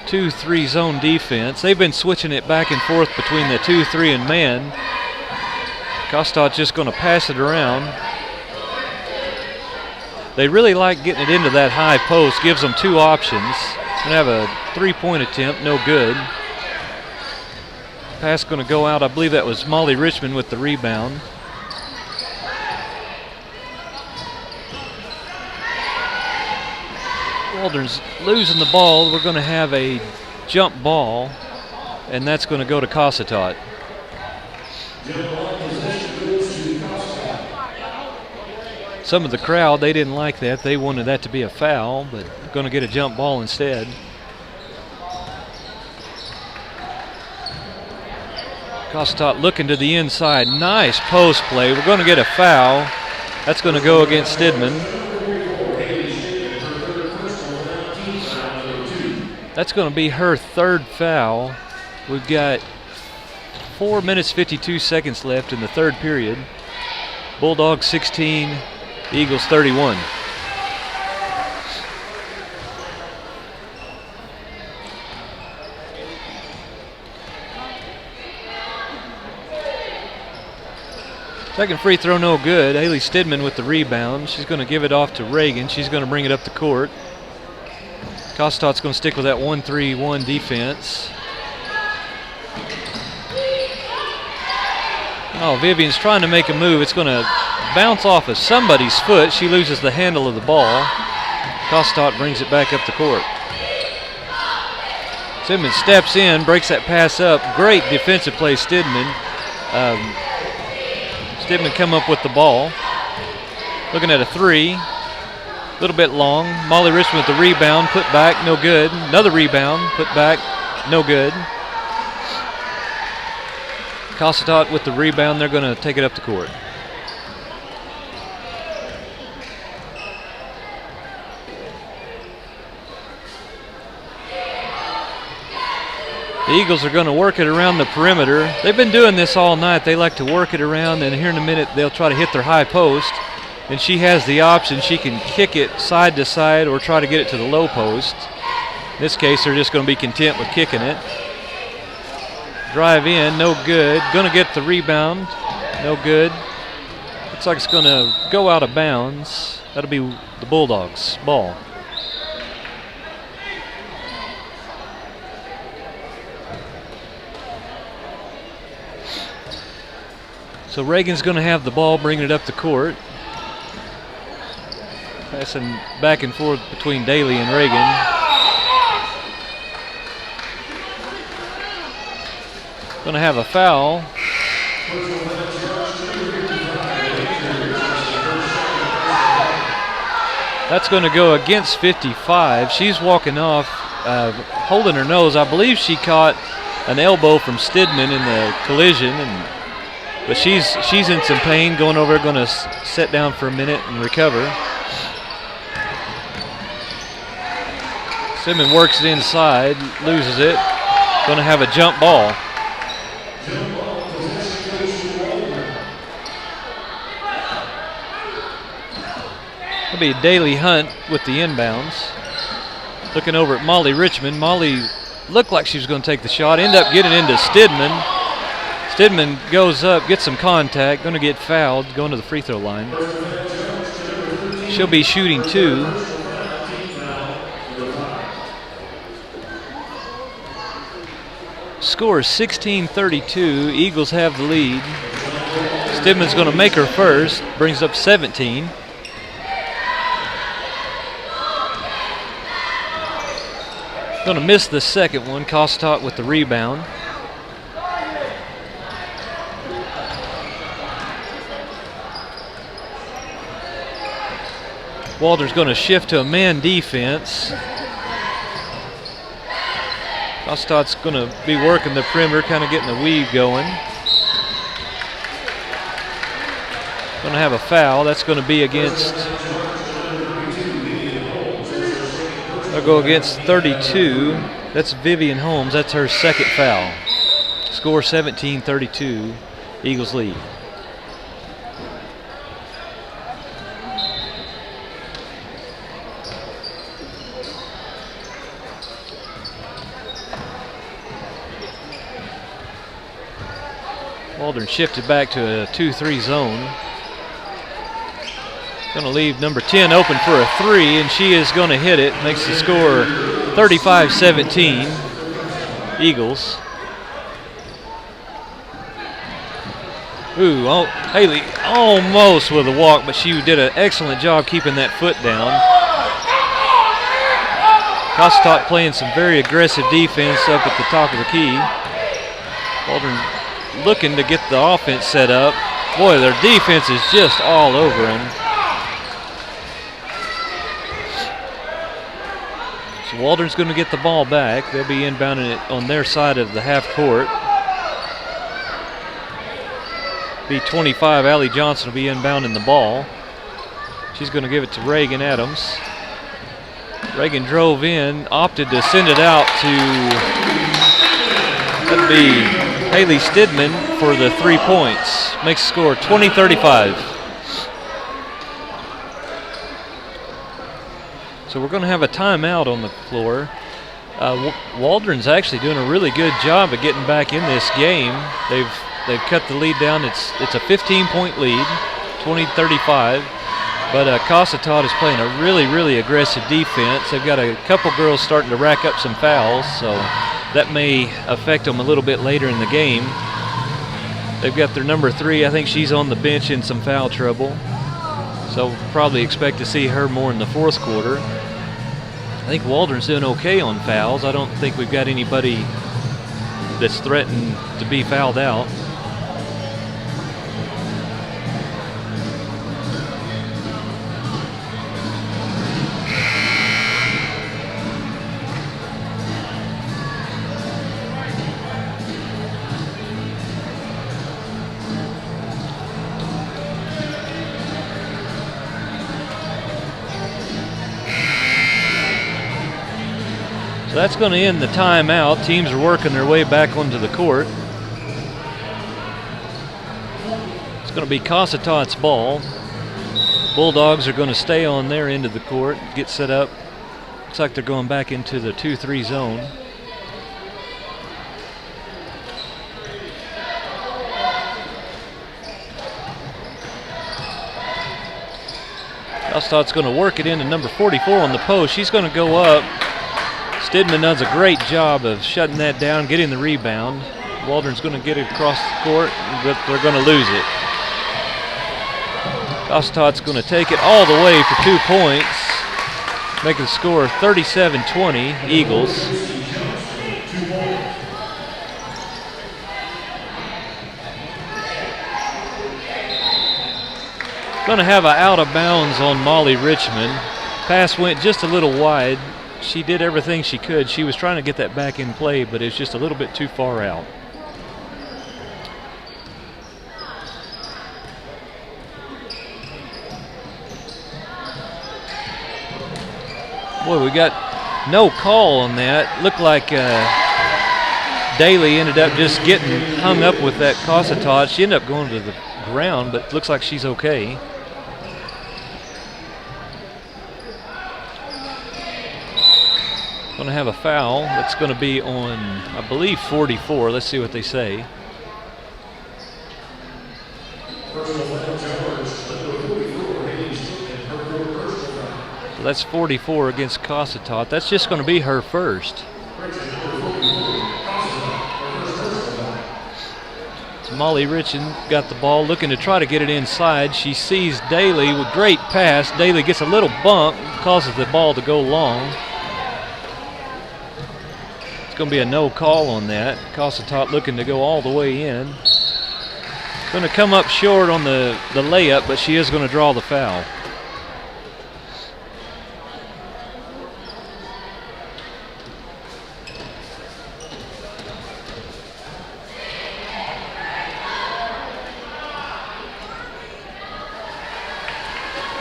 2-3 zone defense. They've been switching it back and forth between the 2-3 and man. Cossatot just going to pass it around. They really like getting it into that high post. Gives them 2 options. Going to have a 3-point attempt, no good. Pass going to go out. I believe that was Molly Richmond with the rebound. Waldron's losing the ball. We're going to have a jump ball, and that's going to go to Cossatot. Some of the crowd, they didn't like that. They wanted that to be a foul, but going to get a jump ball instead. Cossatot looking to the inside. Nice post play. We're going to get a foul. That's going to go against Stidman. That's going to be her 3rd foul. We've got 4 minutes, 52 seconds left in the third period. Bulldogs 16, Eagles 31. Second free throw, no good. Haley Stidman with the rebound. She's going to give it off to Reagan. She's going to bring it up the court. Cossatot's going to stick with that 1-3-1 defense. Oh, Vivian's trying to make a move. It's going to bounce off of somebody's foot. She loses the handle of the ball. Cossatot brings it back up the court. Stidman steps in, breaks that pass up. Great defensive play, Stidman. Stidman come up with the ball. Looking at a three. A little bit long. Molly Richmond with the rebound. Put back, no good. Another rebound. Put back, no good. Cossatot with the rebound. They're going to take it up the court. The Eagles are going to work it around the perimeter. They've been doing this all night. They like to work it around, and here in a minute they'll try to hit their high post. And she has the option. She can kick it side to side or try to get it to the low post. In this case, they're just going to be content with kicking it. Drive in, no good. Going to get the rebound, no good. Looks like it's going to go out of bounds. That'll be the Bulldogs' ball. So Reagan's going to have the ball, bringing it up the court. Passing back and forth between Daly and Reagan. Going to have a foul. That's going to go against 55. She's walking off, holding her nose. I believe she caught an elbow from Stidman in the collision, but she's in some pain. Going over, going to sit down for a minute and recover. Stidman works it inside, loses it. Going to have a jump ball. It'll be Daly Hunt with the inbounds. Looking over at Molly Richmond. Molly looked like she was going to take the shot. End up getting into Stidman. Stidman goes up, gets some contact. Going to get fouled, going to the free throw line. She'll be shooting two. Score is 16-32. Eagles have the lead. Stidman's going to make her first. Brings up 17. Going to miss the second one. Cossatot with the rebound. Walter's going to shift to a man defense. Cossatot's going to be working the perimeter, kind of getting the weave going. Going to have a foul. That's going to be against... They'll go against 32. That's Vivian Holmes. That's her second foul. Score 17-32. Eagles lead. Waldron shifted back to a 2-3 zone. Going to leave number 10 open for a three, and she is going to hit it. Makes the score 35-17, Eagles. Ooh, oh, Haley almost with a walk, but she did an excellent job keeping that foot down. Cossatot playing some very aggressive defense up at the top of the key. Waldron looking to get the offense set up. Boy, their defense is just all over them. So Waldron's going to get the ball back. They'll be inbounding it on their side of the half court. Be 25. Allie Johnson will be inbounding the ball. She's going to give it to Reagan Adams. Reagan drove in, opted to send it out to, that'd be Haley Stidman for the 3 points. Makes the score 20-35. So we're going to have a timeout on the floor. Waldron's actually doing a really good job of getting back in this game. They've cut the lead down. It's a 15-point lead, 20-35. But Cossatot is playing a really, really aggressive defense. They've got a couple girls starting to rack up some fouls, so that may affect them a little bit later in the game. They've got their number 3. I think she's on the bench in some foul trouble. So probably expect to see her more in the fourth quarter. I think Waldron's doing okay on fouls. I don't think we've got anybody that's threatened to be fouled out. So that's going to end the timeout. Teams are working their way back onto the court. It's going to be Cossatot's ball. Bulldogs are going to stay on their end of the court, get set up. Looks like they're going back into the 2-3 zone. Cossatot going to work it into number 44 on the post. She's going to go up. Stidman does a great job of shutting that down, getting the rebound. Waldron's going to get it across the court, but they're going to lose it. Cossatot's going to take it all the way for 2 points, make the score 37-20, Eagles. Going to have an out of bounds on Molly Richmond. Pass went just a little wide. She did everything she could. She was trying to get that back in play, but it's just a little bit too far out. Boy, we got no call on that. Looked like Daly ended up just getting hung up with that Cossatot. She ended up going to the ground, but looks like she's okay. Going to have a foul that's going to be on, I believe, 44. Let's see what they say. So that's 44 against Cossatot. That's just going to be her first. So Molly Richmond got the ball, looking to try to get it inside. She sees Daly with great pass. Daly gets a little bump, causes the ball to go long. Going to be a no call on that. Cossatot looking to go all the way in. Going to come up short on the layup, but she is going to draw the foul.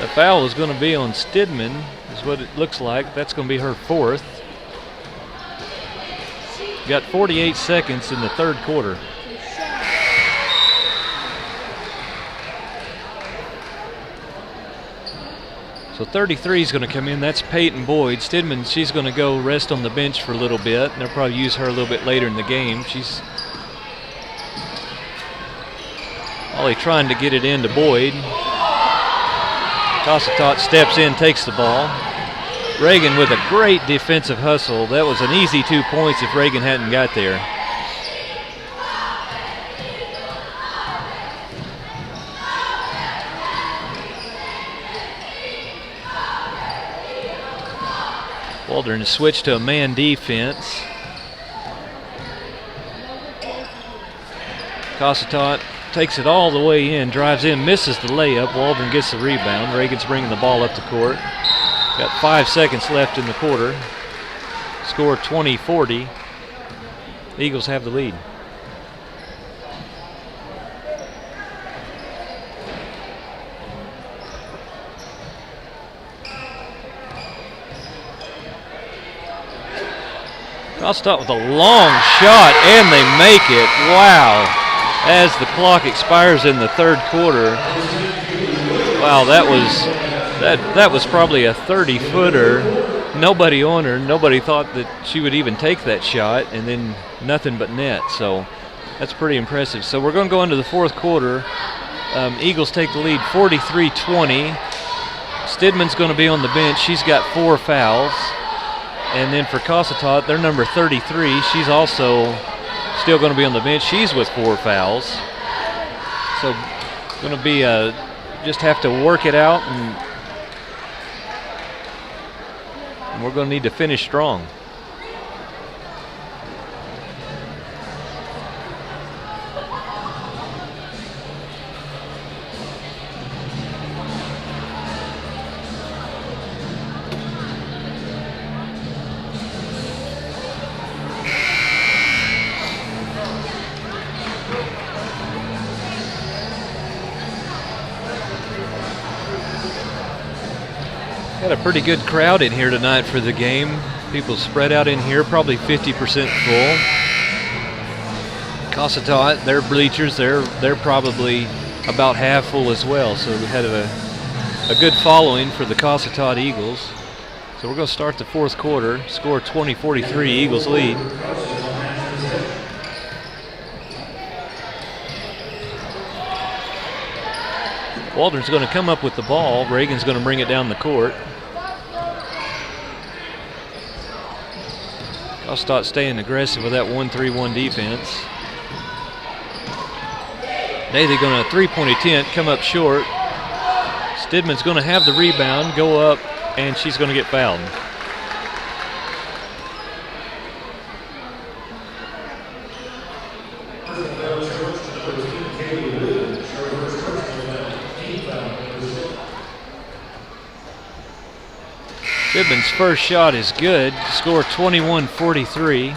The foul is going to be on Stidman, is what it looks like. That's going to be her fourth. Got 48 seconds in the third quarter. So 33 is going to come in. That's Peyton Boyd. Stidman, she's going to go rest on the bench for a little bit. And they'll probably use her a little bit later in the game. She's probably trying to get it into Boyd. Cossatot steps in, takes the ball. Reagan with a great defensive hustle. That was an easy 2 points if Reagan hadn't got there. Waldron has switched to a man defense. Cossatot takes it all the way in, drives in, misses the layup. Waldron gets the rebound. Reagan's bringing the ball up the court. Got 5 seconds left in the quarter. Score 20-40. The Eagles have the lead. Cossatot with a long shot, and they make it. Wow. As the clock expires in the third quarter. Wow, that was That was probably a 30-footer. Nobody on her. Nobody thought that she would even take that shot, and then nothing but net. So that's pretty impressive. So we're going to go into the fourth quarter. Eagles take the lead 43-20. Stidman's going to be on the bench. She's got 4 fouls. And then for Cossatot, they're number 33. She's also still going to be on the bench. She's with 4 fouls. So going to be just have to work it out, and we're going to need to finish strong. Got a pretty good crowd in here tonight for the game. People spread out in here, probably 50% full. Cossatot, their bleachers, they're probably about half full as well. So we had a good following for the Cossatot Eagles. So we're going to start the fourth quarter. Score 20-43, Eagles lead. Waldron's going to come up with the ball. Reagan's going to bring it down the court. Cossatot staying aggressive with that 1-3-1 defense. Daly going to three-point attempt, come up short. Stidman's going to have the rebound, go up, and she's going to get fouled. Stidman's first shot is good. Score 21-43.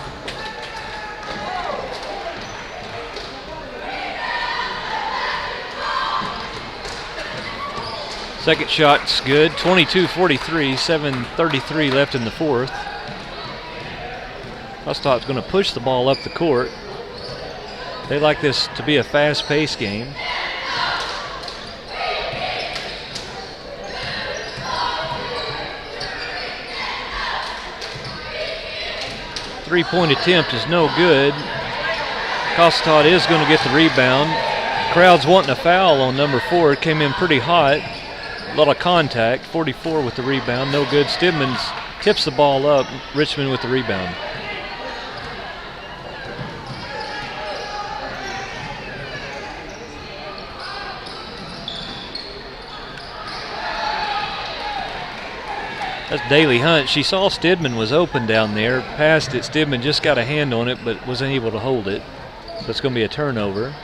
Second shot's good. 22-43. 7:33 left in the fourth. Cossatot going to push the ball up the court. They like this to be a fast-paced game. Three-point attempt is no good. Cossatot is going to get the rebound. Crowd's wanting a foul on number 4. It came in pretty hot. A lot of contact. 44 with the rebound. No good. Stidman tips the ball up. Richmond with the rebound. That's Daly Hunt. She saw Stidman was open down there, passed it. Stidman just got a hand on it, but wasn't able to hold it. So it's going to be a turnover.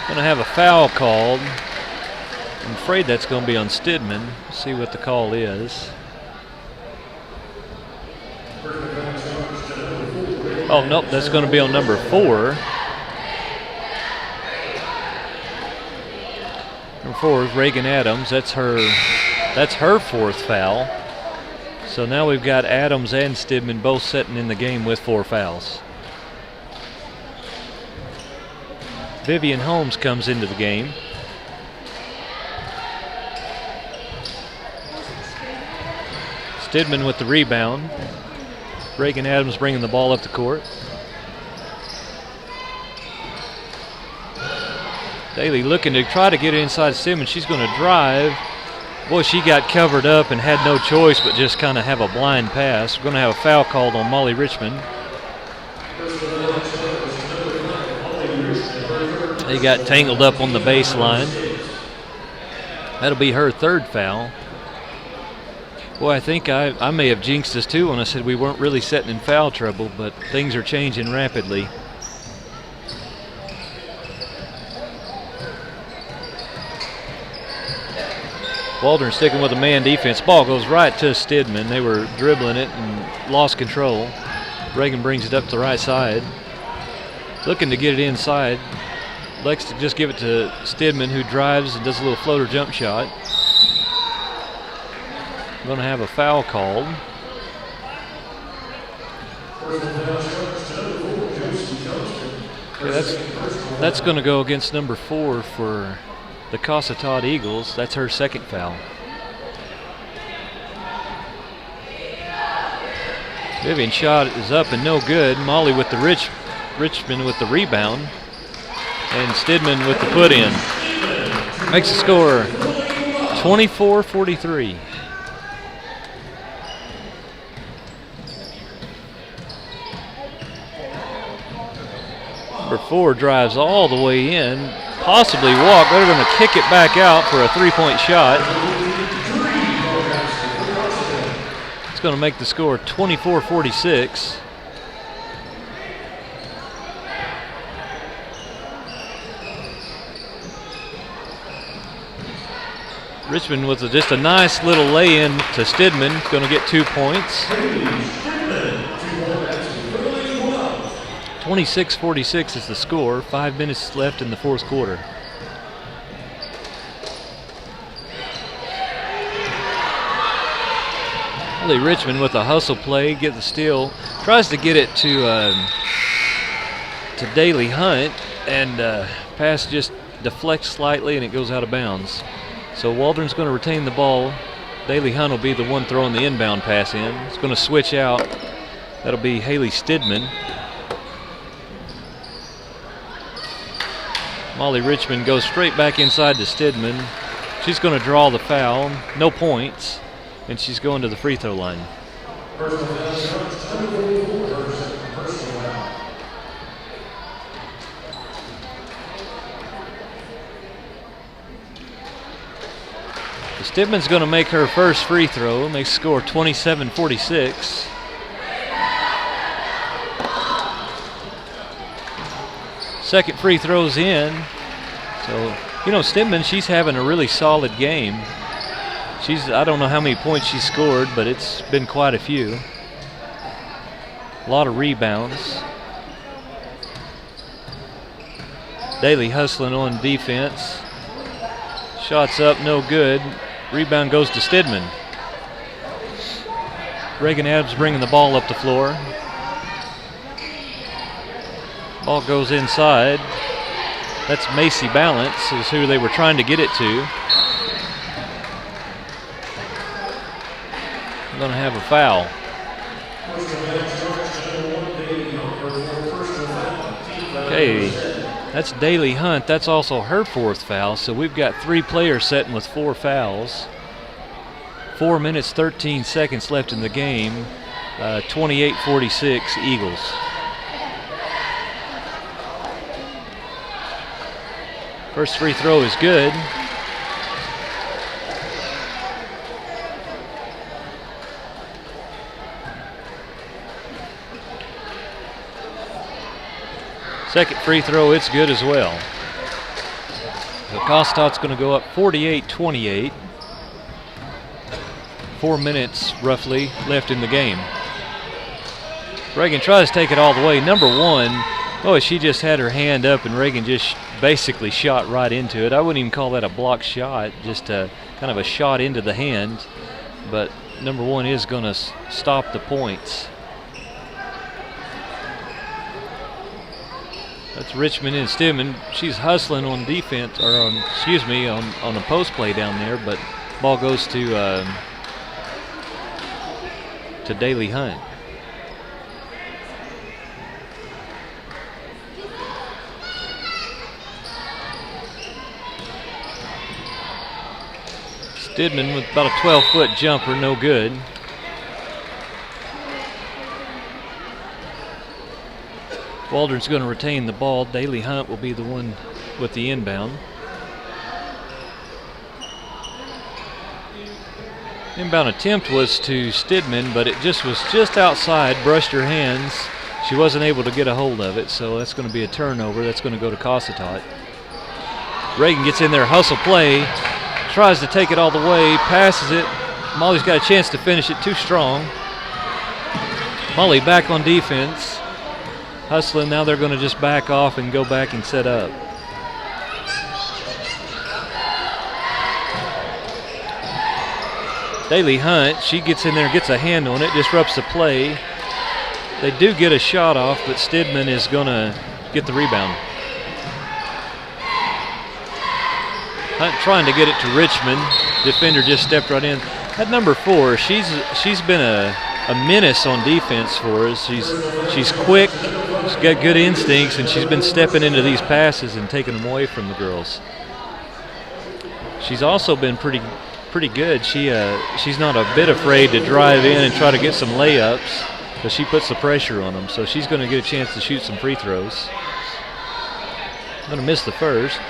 Going to have a foul called. I'm afraid that's going to be on Stidman. See what the call is. Oh, nope, that's going to be on number 4. Number 4 is Reagan Adams. That's her fourth foul. So now we've got Adams and Stidman both sitting in the game with 4 fouls. Vivian Holmes comes into the game. Stidman with the rebound. Reagan Adams bringing the ball up the court. Daly looking to try to get it inside Stidman. She's going to drive. Boy, she got covered up and had no choice but just kind of have a blind pass. We're going to have a foul called on Molly Richmond. They got tangled up on the baseline. That'll be her 3rd foul. Boy, I think I may have jinxed us too when I said we weren't really setting in foul trouble, but things are changing rapidly. Waldron sticking with a man defense. Ball goes right to Stidman. They were dribbling it and lost control. Reagan brings it up to the right side. Looking to get it inside. Likes to just give it to Stidman, who drives and does a little floater jump shot. Going to have a foul called. Okay, that's going to go against number 4 for the Cossatot Eagles. That's her second foul. Vivian's shot is up and no good. Molly with the Richmond with the rebound. And Stidman with the put in. Makes the score 24-43. Number 4 drives all the way in, possibly walk. They're going to kick it back out for a three-point shot. It's going to make the score 24-46. Richmond with just a nice little lay-in to Stidman. Going to get 2 points. 26-46 is the score. 5 minutes left in the fourth quarter. Molly Richmond with a hustle play, get the steal. Tries to get it to Daly Hunt, and pass just deflects slightly and it goes out of bounds. So Waldron's going to retain the ball. Daly Hunt will be the one throwing the inbound pass in. It's going to switch out. That'll be Haley Stidman. Molly Richmond goes straight back inside to Stidman. She's going to draw the foul. No points. And she's going to the free throw line. Stidman's going to make her first free throw, makes the score 27-46. Second free throw's in. So, you know, Stidman, she's having a really solid game. I don't know how many points she scored, but it's been quite a few. A lot of rebounds. Daly hustling on defense. Shots up, no good. Rebound goes to Stidman. Reagan Adams bringing the ball up the floor. Ball goes inside. That's Macy Balance is who they were trying to get it to. Going to have a foul. Okay, that's Daly Hunt. That's also her fourth foul. So we've got 3 players setting with 4 fouls. 4 minutes, 13 seconds left in the game. 28-46 Eagles. First free throw is good. Second free throw, it's good as well. So Cossatot going to go up 48-28. 4 minutes roughly left in the game. Reagan tries to take it all the way. Number 1, she just had her hand up and Reagan just basically shot right into it. I wouldn't even call that a block shot, just kind of a shot into the hand. But number 1 is going to stop the points. That's Richmond and Stidman. She's hustling on defense, or on a post play down there, but ball goes to Daly Hunt. Stidman with about a 12-foot jumper, no good. Waldron's going to retain the ball. Daly Hunt will be the one with the inbound. Inbound attempt was to Stidman, but it was just outside, brushed her hands. She wasn't able to get a hold of it, so that's going to be a turnover. That's going to go to Cossatot. Reagan gets in there, hustle play, tries to take it all the way, passes it. Molly's got a chance to finish it, too strong. Molly back on defense. Hustling, now they're going to just back off and go back and set up. Daly Hunt, she gets in there and gets a hand on it, disrupts the play. They do get a shot off, but Stidman is going to get the rebound. Hunt trying to get it to Richmond. Defender just stepped right in. At number 4, she's been a menace on defense for us. She's quick, she's got good instincts, and she's been stepping into these passes and taking them away from the girls. She's also been pretty good. She's not a bit afraid to drive in and try to get some layups, but she puts the pressure on them. So she's going to get a chance to shoot some free throws. Going to miss the first.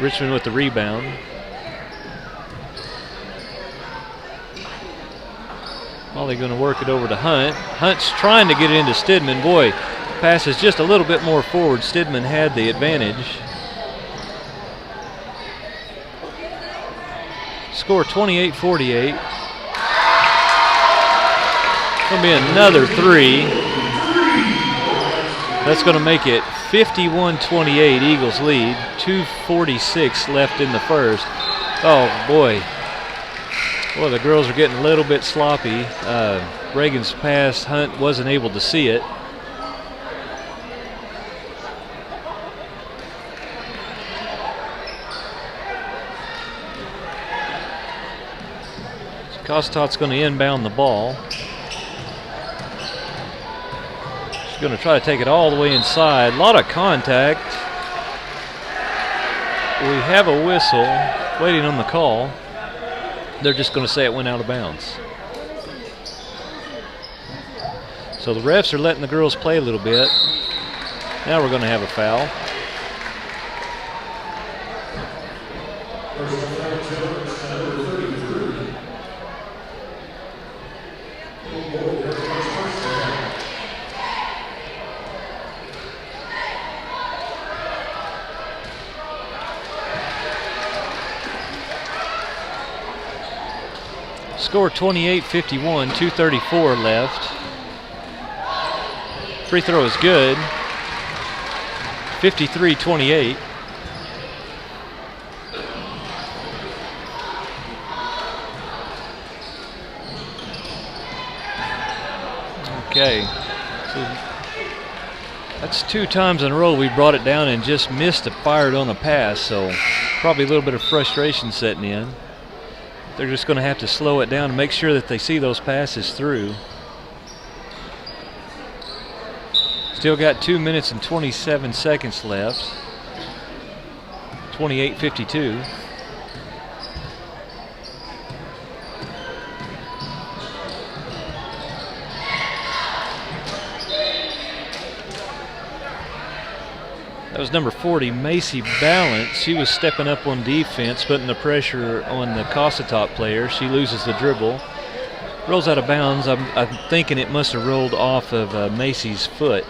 Richmond with the rebound. Molly going to work it over to Hunt. Hunt's trying to get it into Stidman. Boy, passes just a little bit more forward. Stidman had the advantage. Score 28-48. Going to be another 3. That's going to make it 51-28, Eagles lead. 2:46 left in the first. Oh, boy. Boy, the girls are getting a little bit sloppy. Reagan's pass, Hunt wasn't able to see it. Cossatot going to inbound the ball. She's going to try to take it all the way inside. A lot of contact. We have a whistle waiting on the call. They're just going to say it went out of bounds. So the refs are letting the girls play a little bit. Now we're going to have a foul. Score 28-51, 2:34 left. Free throw is good. 53-28. Okay, so that's 2 times in a row we brought it down and just missed it, fired on a pass, so probably a little bit of frustration setting in. They're just going to have to slow it down and make sure that they see those passes through. Still got 2 minutes and 27 seconds left. 28-52. That was number 40, Macy Balance. She was stepping up on defense, putting the pressure on the Cossatot player. She loses the dribble. Rolls out of bounds. I'm thinking it must have rolled off of Macy's foot.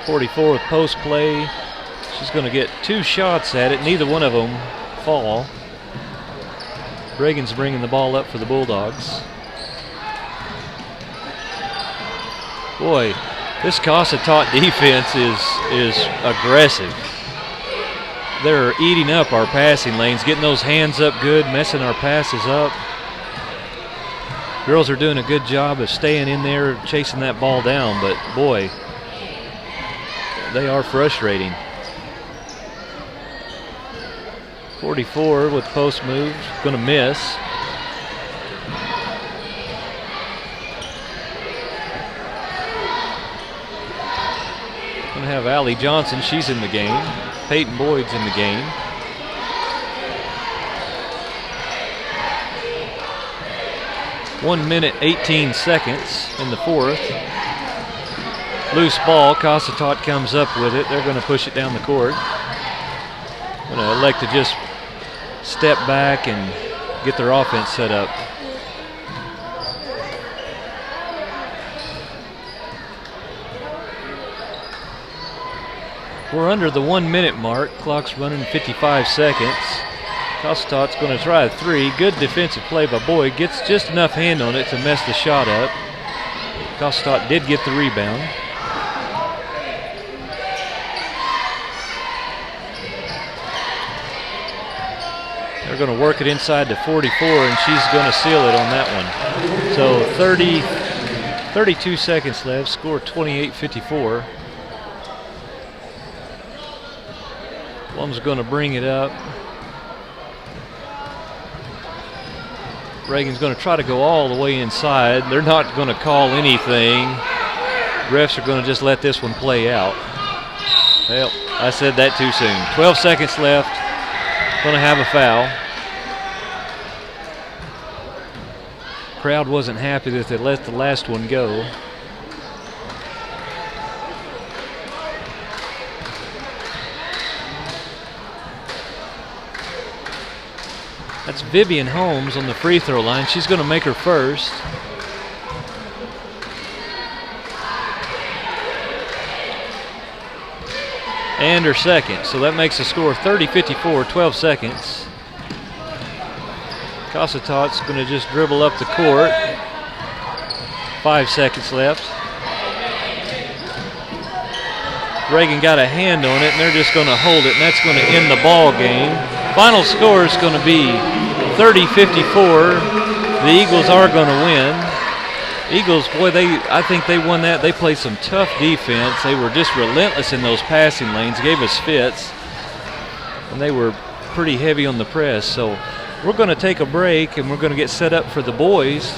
44 with post play. She's going to get 2 shots at it. Neither one of them fall. Reagan's bringing the ball up for the Bulldogs. Boy, this Cossatot defense is aggressive. They're eating up our passing lanes, getting those hands up good, messing our passes up. Girls are doing a good job of staying in there, chasing that ball down, but boy, they are frustrating. 44 with post move, going to miss. Going to have Allie Johnson, she's in the game. Peyton Boyd's in the game. One minute, 18 seconds in the fourth. Loose ball, Cossatot comes up with it. They're going to push it down the court. Going to elect to just step back and get their offense set up. We're under the 1 minute mark. Clock's running 55 seconds. Cossatot's going to try a 3. Good defensive play by Boyd. Gets just enough hand on it to mess the shot up. Cossatot did get the rebound. They're going to work it inside to 44, and she's going to seal it on that one. So 32 seconds left, score 28-54. Plum's going to bring it up. Reagan's going to try to go all the way inside. They're not going to call anything. Refs are going to just let this one play out. Well, I said that too soon. 12 seconds left. Going to have a foul. Crowd wasn't happy that they let the last one go. That's Vivian Holmes on the free throw line. She's going to make her first. And her second. So that makes the score 30-54, 12 seconds. Cossatot's going to just dribble up the court. 5 seconds left. Reagan got a hand on it, and they're just going to hold it, and that's going to end the ball game. Final score is going to be 30-54. The Eagles are going to win. Eagles, boy, I think they won that. They played some tough defense. They were just relentless in those passing lanes, gave us fits, and they were pretty heavy on the press. So we're going to take a break, and we're going to get set up for the boys.